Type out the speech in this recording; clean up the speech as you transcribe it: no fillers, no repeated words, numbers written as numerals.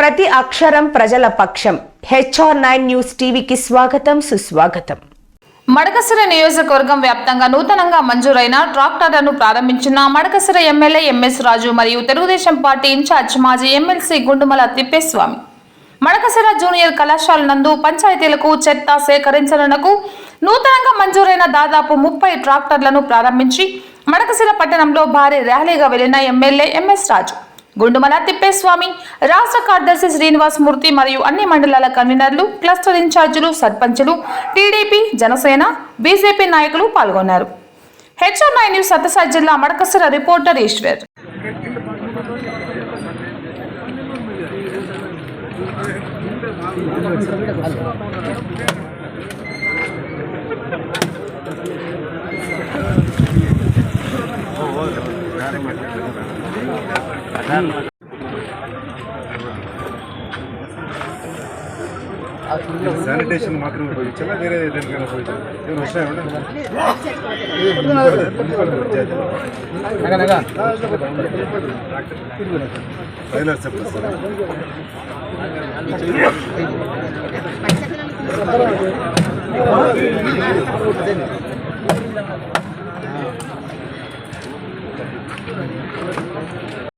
ప్రతి అక్షరం ప్రజల పక్షం. HR9 న్యూస్ టీవీకి స్వాగతం, సుస్వాగతం. మడకసిర నియోజకవర్గం వ్యాప్తంగా నూతనంగా మంజూరైన ట్రాక్టర్లను ప్రారంభించిన మడకసిర ఎమ్మెల్యే MS రాజు మరియు తెలుగుదేశం పార్టీ ఇన్ఛార్జ్ మాజీ ఎమ్మెల్సీ గుండుమల తిప్పేస్వామి మడకసిర జూనియర్ కళాశాల నందు పంచాయతీలకు చెత్త సేకరించడానికి నూతనంగా మంజూరైన దాదాపు 30 ట్రాక్టర్లను ప్రారంభించి మడకసిర పట్టణంలో భారీ ర్యాలీగా వెళ్లిన ఎమ్మెల్యే MS రాజు, గుండుమల తిప్పేస్వామి, రాష్ట్ర కార్యదర్శి శ్రీనివాస్ మూర్తి మరియు అన్ని మండలాల కన్వీనర్లు, క్లస్టర్ ఇన్ఛార్జీలు, సర్పంచులు, టీడీపీ, జనసేన, బీజేపీ నాయకులు పాల్గొన్నారు. HR9 న్యూస్ సత్యసాయి జిల్లా మడకసిర రిపోర్టర్ ఈశ్వర్. శానిటేషన్ మాత్రం ఉపయోగించాలా, వేరే దేనికైనా ఉపయోగించాలి? ఏమైనా వస్తాయా? చెప్పండి సార్.